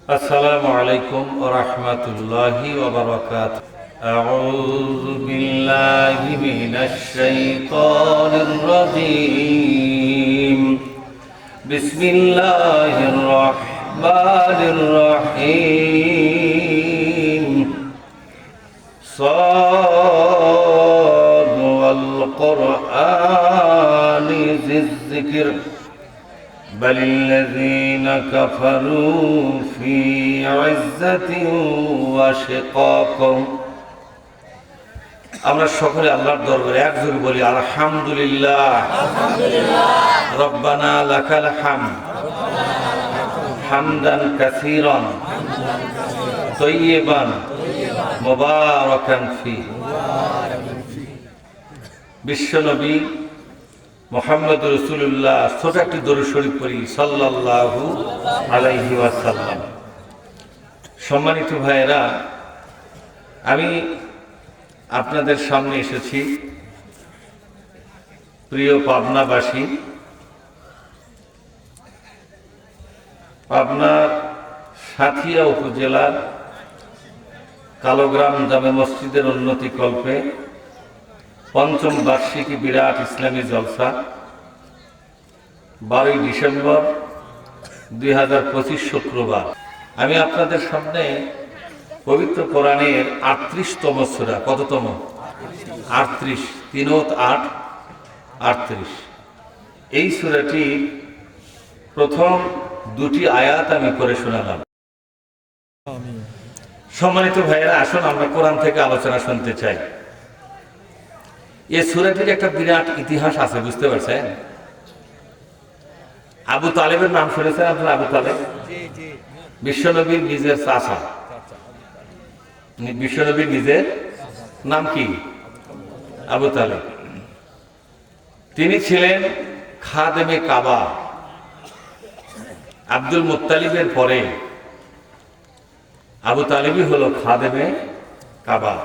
السلام عليكم ورحمة الله وبركاته. أعوذ بالله من الشيطان الرجيم. بسم الله الرحمن الرحيم. صاد والقرآن ذي الذكر بل الذين كفروا في عزة وشقاق. আমরা সকলে আল্লাহর দরবারে একজোড়ে বলি আলহামদুলিল্লাহ। রব্বানা লাকাল হামদ হামদান কাসীরান তাইয়িবান মুবারাকান ফীহি। বিশ্বনবী মুহাম্মদ রাসূলুল্লাহ ছোট একটি দরুদ শরীফ পড়ি সাল্লাল্লাহু আলাইহি ওয়াসাল্লাম। সম্মানিত ভাইয়েরা, আমি আপনাদের সামনে এসেছি প্রিয় পাবনাবাসী। পাবনার সাথিয়া উপজেলার কালোগ্রাম জামে মসজিদের উন্নতি কল্পে পঞ্চম বার্ষিকী বিরাট ইসলামী জলসা 12 ডিসেম্বর 2025 শুক্রবার। আমি আপনাদের সামনে পবিত্র কোরআনের 38তম সূরা, কততম? 38, 3 ও 8, 38। এই সূরাটি প্রথম দুটি আয়াত আমি পড়ে শোনালাম। সম্মানিত ভাইয়েরা, আসুন আমরা কোরআন থেকে আলোচনা শুনতে চাই। এই সূরাটির একটা বিরাট ইতিহাস আছে, বুঝতে পারছেন? আবু তালেবের নাম শুনেছেন আপনারা? আবু তালেব বিশ্বনবীর নিজের চাচা। বিশ্বনবীর নিজের নাম কি? আবু তালেব। তিনি ছিলেন খাদেমে কাবা। আব্দুল মুত্তালিবের পরে আবু তালেবই হলো খাদেমে কাবা।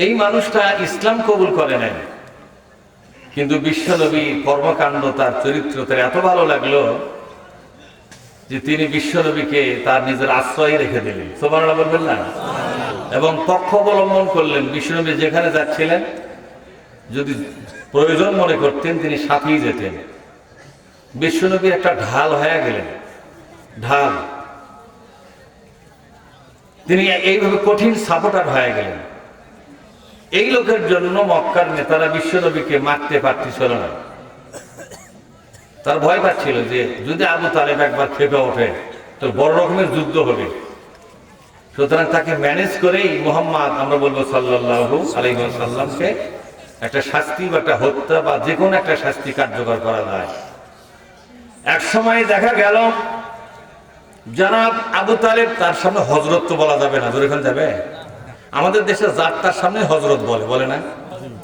এই মানুষটা ইসলাম কবুল করে নেন, কিন্তু বিশ্বনবী কর্মকাণ্ড, তার চরিত্র তার এত ভালো লাগলো যে তিনি বিশ্বনবীকে তার নিজের আশ্রয় রেখে দিলেন। সুবহানাল্লাহ বলবেন না? এবং পক্ষ অবলম্বন করলেন। বিশ্বনবী যেখানে যাচ্ছিলেন যদি প্রয়োজন মনে করতেন তিনি সাথেই যেতেন। বিশ্বনবী একটা ঢাল হয়ে গেলেন, ঢাল। তিনি এইভাবে কঠিন সাপোর্টার হয়ে গেলেন। এই লোকের জন্য মক্কার নেতারা বিশ্বনবীকে মারতে পারছিল না। তার ভয় পাচ্ছিল যে যদি আবু তালেব একবার খেপে ওঠে তো বড় রকমের যুদ্ধ হবে। সুতরাং তাকে ম্যানেজ করেই মুহাম্মদ, আমরা বলবো সাল্লাল্লাহু আলাইহি ওয়াসাল্লামকে একটা শাস্তি বা একটা হত্যা বা যে কোনো একটা শাস্তি কার্যকর করা যায়। এক সময় দেখা গেল জনাব আবু তালেব, তার সামনে হযরত তো বলা যাবে না, যেখানে যাবে আমাদের দেশে যার তার সামনে হযরত বলে না?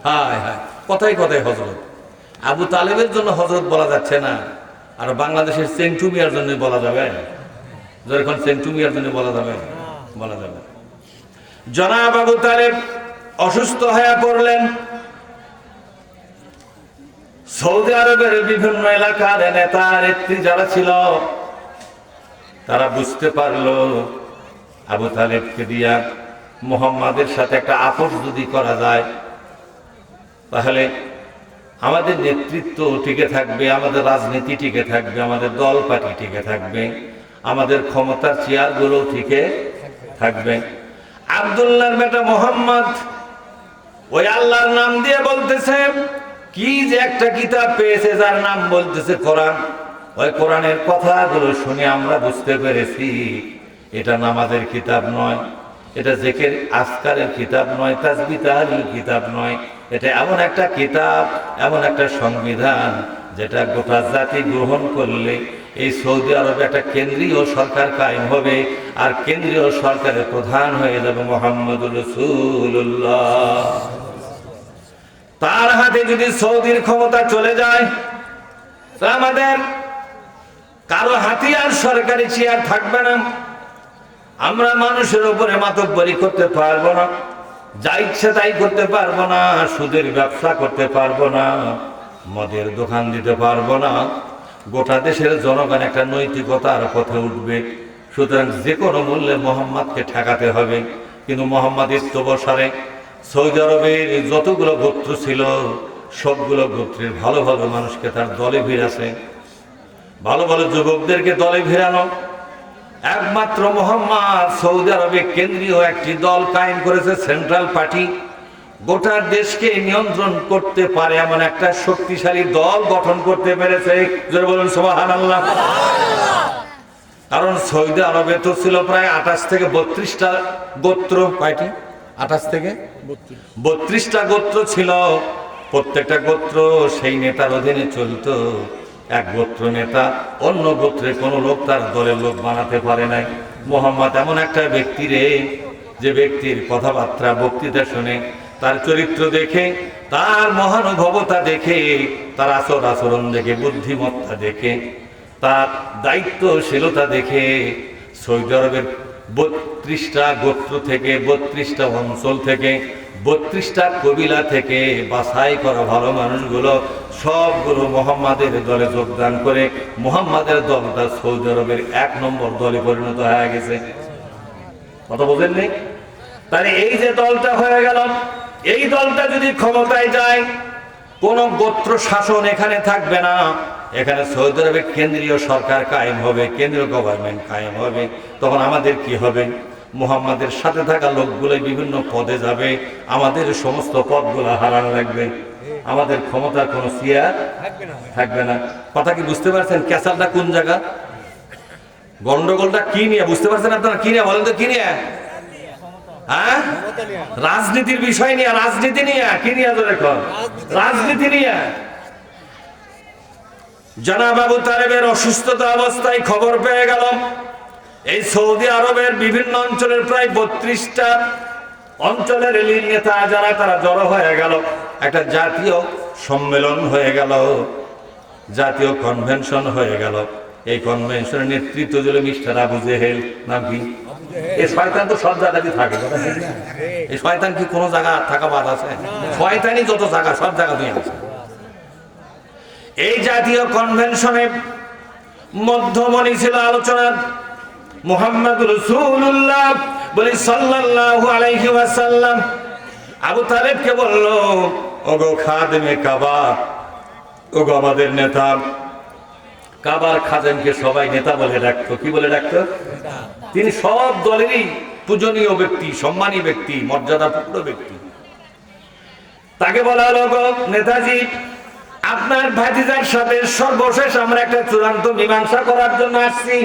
হায় হায়, কথাই কথাই হযরত। আবু তালেবের জন্য হযরত বলা যাচ্ছে না, আর বাংলাদেশের চেংটু মিয়ার জন্য বলা যাবে? যখন চেংটু মিয়ার জন্য বলা যাবে? বলা যাবে। জনাব আবু তালেব অসুস্থ হয়ে পড়লেন। সৌদি আরবের বিভিন্ন এলাকার নেতা নেত্রী যারা ছিল তারা বুঝতে পারলো আবু তালেবকে দিয়া মুহাম্মাদের সাথে একটা আপোষ যদি করা যায় তাহলে আমাদের নেতৃত্ব টিকে থাকবে, আমাদের রাজনীতি টিকে থাকবে, আমাদের দল পার্টি টিকে থাকবে, আমাদের ক্ষমতার চেয়ারগুলো টিকে থাকবে। আব্দুল্লাহর বেটা মুহাম্মদ ওই আল্লাহর নাম দিয়ে বলতেছে কি যে একটা কিতাব পেয়েছে যার নাম বলতেছে কোরআন। ওই কোরআনের কথাগুলো শুনে আমরা বুঝতে পেরেছি এটা নামাজের কিতাব নয়, এটা জিকির আজকারের কিতাব নয়, তাসবিহ তাহলিলের কিতাব নয়। এটা এমন একটা কিতাব, এমন একটা সংবিধান যেটা গোটা জাতি গ্রহণ করলে এই সৌদি আরবে একটা কেন্দ্রীয় সরকার কায়েম হবে, আর কেন্দ্রীয় সরকারের প্রধান হয়ে যাবে মুহাম্মদুর রাসূলুল্লাহ। তার হাতে যদি সৌদির ক্ষমতা চলে যায় আমাদের কারো হাতিয়ার সরকারি চেয়ার থাকবে না। আমরা মানুষের উপরে মাতব্বরি করতে পারবো না, যা ইচ্ছে তাই করতে পারবো না, সুদের ব্যবসা করতে পারবো না, মদের দোকান দিতে পারবো না, গোটা দেশের জনগণ একটা নৈতিকতার পথে উঠবে। সুতরাং যে কোনো মূল্যে মোহাম্মদকে ঠেকাতে হবে। কিন্তু মোহাম্মদ ইস্তবসারে সৌদি আরবের যতগুলো গোত্র ছিল সবগুলো গোত্রের ভালো ভালো মানুষকে তার দলে ভিড়াছে, ভালো ভালো যুবকদেরকে দলে ভিড়ানো। একমাত্র মোহাম্মদ সৌদি আরবে কেন্দ্রীয় একটি দল কায়েম করেছে, সেন্ট্রাল পার্টি। গোটা দেশকে নিয়ন্ত্রণ করতে পারে এমন একটা শক্তিশালী দল গঠন করতে পেরেছে। জোরে বলুন সুবহানাল্লাহ। কারণ সৌদি আরবে তো ছিল প্রায় 28 থেকে 32টা গোত্র, কয়টি? 28 থেকে 32টা গোত্র ছিল। প্রত্যেকটা গোত্র সেই নেতার অধীনে চলতো। এক গোত্র নেতা অন্য গোত্রের কোন লোক তার দলের লোক বানাতে পারে নাই। মোহাম্মদ এমন একটা ব্যক্তি রে, যে ব্যক্তির কথাবার্তা বক্তৃতা শুনে, তার চরিত্র দেখে, তার মহানুভবতা দেখে, তার আচরণ দেখে, বুদ্ধিমত্তা দেখে, তার দায়িত্বশীলতা দেখে সৌদি আরবের 32টা গোত্র থেকে, 32টা অঞ্চল থেকে, 32টা কবিলা থেকে বাছাই করা ভালো মানুষগুলো সবগুলো মোহাম্মদের দলে যোগদান করে মোহাম্মদের দলটা সৌদি আরবের 1 নম্বর দলে পরিণত হয়ে গেছে। কথা বোঝেননি? তাহলে এই যে দলটা হয়ে গেল, এই দলটা যদি ক্ষমতায় যায়, কোন গোত্র শাসন এখানে থাকবে না। এখানে সৌদি আরবের কেন্দ্রীয় সরকার কায়েম হবে, কেন্দ্রীয় গভর্নমেন্ট কায়েম হবে। তখন আমাদের কি হবে? মুহাম্মাদের সাথে থাকা লোকগুলো বিভিন্ন পদে যাবে, আমাদের সমস্ত পদগুলো হারানো লাগবে, আমাদের ক্ষমতার কোনো চেয়ার থাকবে না। কথা কি বুঝতে পারছেন? ক্যাসালটা কোন জায়গা, গন্ডগোলটা কি নিয়ে? বুঝতে পারছেন আপনারা? কি নিয়ে বলেন তো? কি নিয়ে? হ্যাঁ, রাজনীতির বিষয় নিয়ে, রাজনীতি নিয়ে। কি নিয়ে? রাজনীতি নিয়ে। জনাব আবু তালেবের অসুস্থতা অবস্থায় খবর পেয়ে গেল এই সৌদি আরবের বিভিন্ন অঞ্চলের প্রায় 32টা অঞ্চলের নেতা যারা, তারা জড়ো হয়ে গেল। একটা জাতীয় সম্মেলন হয়ে গেল, জাতীয় কনভেনশন হয়ে গেল। এই কনভেনশনের নেতৃত্ব দিল মিস্টার আবু জেহেল। নাম কি? এই শয়তান তো সব জায়গায় থাকে। এই শয়তান কি কোনো জায়গা থাকা বাদ আছে? শয়তানি যত জায়গা, সব জায়গাতেই আছে। এই জাতীয় কনভেনশনে মধ্যমণি ছিল আলোচনার মুহাম্মদ রাসূলুল্লাহ বলি সাল্লাল্লাহু আলাইহি ওয়াসাল্লাম। আবু তালেবকে বলল, ওগো খাদেমে কাবা, ওগো আমাদের নেতা। কাবার খাদেমকে সবাই নেতা বলে ডাকতো। কি বলে ডাকতো? তিনি সব দলেরই পূজনীয় ব্যক্তি, সম্মানী ব্যক্তি, মর্যাদাপূর্ণ ব্যক্তি। তাকে বলা হলো, গো নেতাজি, আপনার ভাতিজার সাথে সর্বশেষ আমরা একটা চূড়ান্ত মীমাংসা করার জন্য আসছি।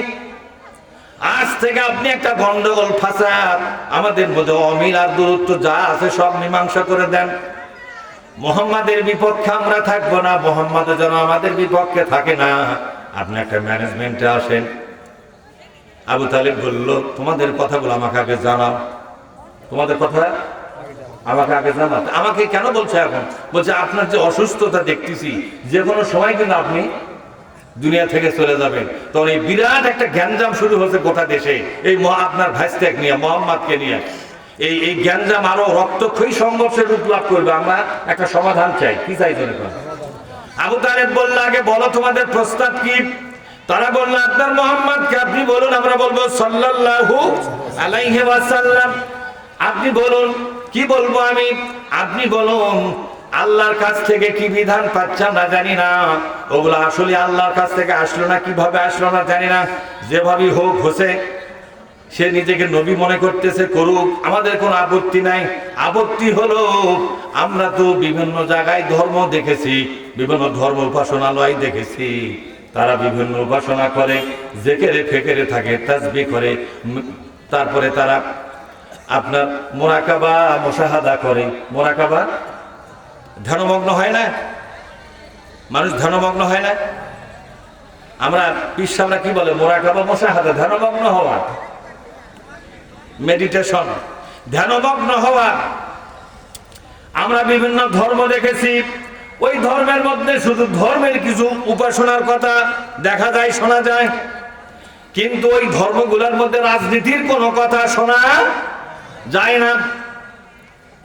আজ থেকে আপনি একটা গন্ডগোল ফাসাদ, আমাদের মধ্যে অমিল আর দূরত্ব যা আছে সব মীমাংসা করে দেন। মুহাম্মাদের বিপক্ষে আমরা থাকবো না, মুহাম্মাদ যেন আমাদের বিপক্ষে থাকে না। আপনি একটা ম্যানেজমেন্টে আসেন। আবু তালেব বলল, তোমাদের কথাগুলো আমাকে আগে জানাও। তোমাদের কথা আমাকে আগে জানাও। আমাকে কেন বলছে এখন? বলছে আপনার যে অসুস্থতা দেখতেছি, যে কোনো সময় কিন্তু আপনি দুনিয়া থেকে চলে যাবেন। তখন এই বিরাট একটা গ্যাঞ্জাম শুরু হচ্ছে গোটা দেশে, এই আপনার ভাইস্টেক নিয়ে, মোহাম্মদকে নিয়ে। এই গ্যাঞ্জাম আরো রক্তক্ষয়ী সংঘর্ষের রূপ লাভ করবে। আমরা একটা সমাধান চাই। কি চাই? আবু তালেব বলল, আগে বলো তোমাদের প্রস্তাব কি? তারা বলল, আপনার মোহাম্মদকে আপনি বলুন, আমরা বলবো সাল্লাল্লাহু আলাইহি ওয়াসাল্লাম। আপনি বলুন। কি বলবো আমি? আপনি বলুন আল্লাহর কাছ থেকে কি বিধান পাচ্ছি আমরা জানি না, ওগুলো আসলে আল্লাহর কাছ থেকে আসলো না, কিভাবে আসলো না জানি না। যেভাবে হোক হচ্ছে, সে নিজেকে নবী মনে করতেছে, করুক, আমাদের কোনো আপত্তি নাই। আপত্তি হলো, আমরা তো বিভিন্ন জায়গায় ধর্ম দেখেছি, বিভিন্ন ধর্ম উপাসনালয় দেখেছি, তারা বিভিন্ন উপাসনা করে, জেকেরে ফেকেরে থাকে, তাসবিহ করে, তারপরে তারা আপনার মুরাকাবা মুশাহাদা করে। মুরাকাবা ধ্যানমগ্ন হয় না? মানুষ ধ্যানমগ্ন হয় না? আমরা পীর সাহেবরা কি বলে? মুরাকাবা মুশাহাদা, ধ্যানমগ্ন হওয়া, মেডিটেশন, ধ্যানমগ্ন হওয়া। আমরা বিভিন্ন ধর্ম দেখেছি, ওই ধর্মের মধ্যে শুধু ধর্মের কিছু উপাসনার কথা দেখা যায়, শোনা যায়, কিন্তু ওই ধর্মগুলোর মধ্যে রাজনীতির কোনো কথা শোনা যায় না।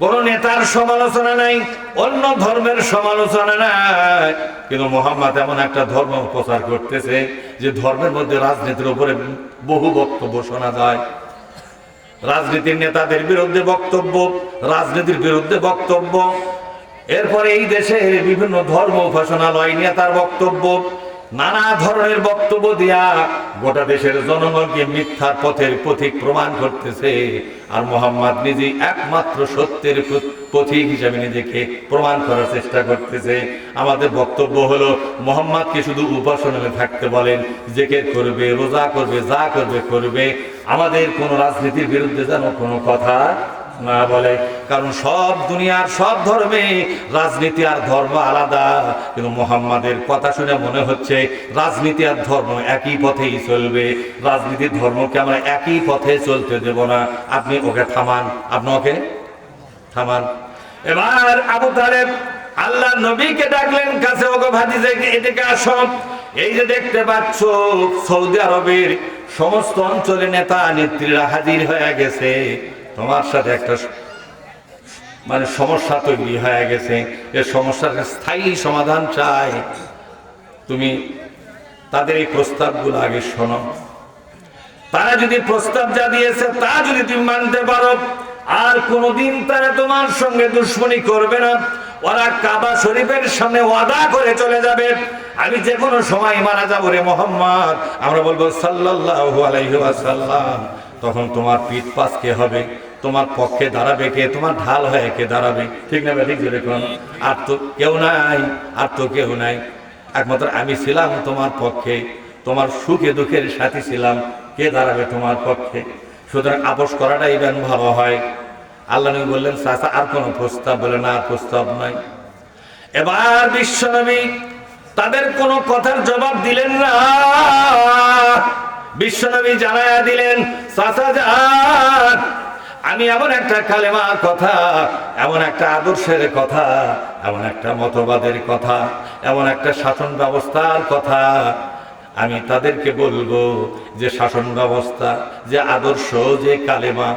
কোন নেতার সমালোচনা নাই, অন্য ধর্মের সমালোচনা নাই, কিন্তু মুহাম্মদ এমন একটা ধর্ম প্রচার করতেছে যে ধর্মের মধ্যে রাজনীতির উপরে বহু বক্তব্য শোনা যায়। রাজনীতির নেতাদের বিরুদ্ধে বক্তব্য, রাজনীতির বিরুদ্ধে বক্তব্য, এরপরে এই দেশের বিভিন্ন ধর্ম উপাসনালয় নিয়ে তার বক্তব্য, নানা ধরনের বক্তব্য দিয়া গোটা দেশের জনগণকে মিথ্যার পথের পথিক প্রমাণ করতেছে। আর মুহাম্মদ নিজে একমাত্র সত্যের পথিক হিসাবে নিজেকে প্রমাণ করার চেষ্টা করতেছে। আমাদের বক্তব্য হলো মুহাম্মদকে শুধু উপাসনায় থাকতে বলেন, জিকির করবে, রোজা করবে, যা করবে করবে, আমাদের কোন রাজনীতির বিরুদ্ধে যেন কোনো কথা না বলে। কারণ সব দুনিয়ার সব ধর্মে রাজনীতি আর ধর্ম আলাদা, কিন্তু মুহাম্মাদের কথা শুনে মনে হচ্ছে রাজনীতি আর ধর্ম একই পথেই চলবে। রাজনীতির ধর্মকে আমরা একই পথে চলতে দেব না। আপনি ওকে থামান, আপনি ওকে থামান। এবার আবু তালেব আল্লাহ নবীকে ডাকলেন কাছে, ওগো ভাতিজা এদিকে আসো। এই যে দেখতে পাচ্ছ সৌদি আরবের সমস্ত অঞ্চলে নেতা নেত্রীরা হাজির হয়ে গেছে, তোমার সাথে একটা সমস্যা তৈরি হয়ে গেছে, এর সমস্যার স্থায়ী সমাধান চাই। তুমি তাদের এই প্রস্তাবগুলো আগে শোনো। তারা যদি প্রস্তাব যা দিয়েছে তা যদি তুমি মানতে পারো, আর কোনদিন তারা তোমার সঙ্গে দুশ্মনী করবে না। ওরা কাবা শরীফের সামনে ওয়াদা করে চলে যাবে, আমি যে কোনো সময় মারা যাবো রে মুহাম্মদ। আমরা বলবো সাল্লাল্লাহু আলাইহি ওয়াসাল্লাম। তখন তোমার পিঠ পাশ কে হবে, তোমার পক্ষে দাঁড়াবে কে, তোমার ঢাল হয়ে কে দাঁড়াবে? ঠিক না ঠিক যেরকম। আর তো কেউ নাই, আর তো কেউ নাই, একমাত্র আমি ছিলাম তোমার পক্ষে, তোমার সুখে দুঃখের সাথী ছিলাম, কে দাঁড়াবে তোমার পক্ষে? সুতরাং আপোষ করাটাই বেন ভালো হয়। আল্লাহ নবী বললেন চাচা আর কোনো প্রস্তাব? বলে না, আর প্রস্তাব নাই। এবার বিশ্বনবী তাদের কোনো কথার জবাব দিলেন না। বিশ্বনবী জানায়া দিলেন, চাচা যান, আমি এমন একটা কালেমার কথা, এমন একটা আদর্শের কথা, এমন একটা মতবাদের কথা, এমন একটা শাসন ব্যবস্থার কথা আমি তাদেরকে বলবো, যে শাসন ব্যবস্থা, যে আদর্শ, যে কালেমা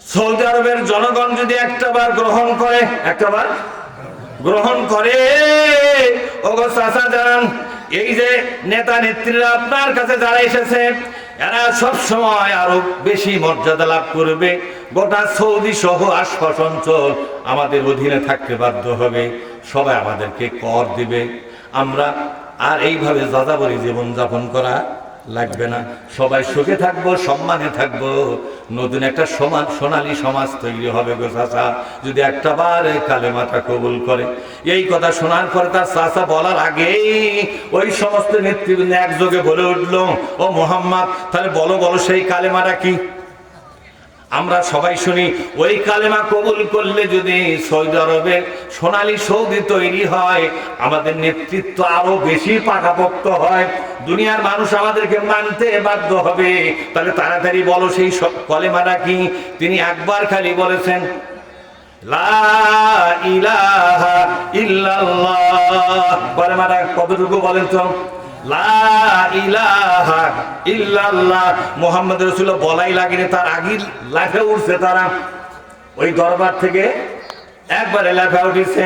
সৌদি আরবের জনগণ যদি একটাবার গ্রহণ করে, একটাবার গ্রহণ করে, ওগো চাচা যান, এই যে নেতা নেত্রীরা আপনার কাছে যারা এসেছে, এরা সব সময় আরো বেশি মর্যাদা লাভ করবে। গোটা সৌদি সহ আশপাশ অঞ্চল আমাদের অধীনে থাকতে বাধ্য হবে, সবাই আমাদেরকে কর দিবে। আমরা আর এইভাবে যাযাবরী জীবন যাপন করা লাগবে না, সবাই সুখে থাকবো, সম্মানে থাকবো, নতুন একটা সমাজ, সোনালী সমাজ তৈরি হবে গো চাচা, যদি একটা বার কালেমাটা কবুল করে। এই কথা শোনার পরে তার চাচা বলার আগেই ওই সমস্ত নেতৃবৃন্দ একযোগে বলে উঠলো, ও মুহাম্মদ, তাহলে বলো বলো সেই কালেমাটা কি? আমরা সবাই শুনি, ওই কালেমা কবুল করলে যদি সৌদি আরবে সোনালী সৌদি তৈরি হয়, আমাদের নেতৃত্ব আরো বেশি পাকাপোক্ত হয়, দুনিয়ার মানুষ আমাদেরকে মানতে বাধ্য হবে। তাহলে তাড়াতাড়ি বলো সেই কালেমাটা কি? তিনি একবার খালি বলেছেন, লা ইলাহা ইল্লাল্লাহ। কালেমাটা কতটুকু বলেন তো? লা ইলাহা ইল্লাল্লাহ। মুহাম্মদ রাসূলুল্লাহ বলাই লাগেনি, তার আগে লাফে উঠছে তারা, ওই দরবার থেকে একবারে লাফে উঠেছে।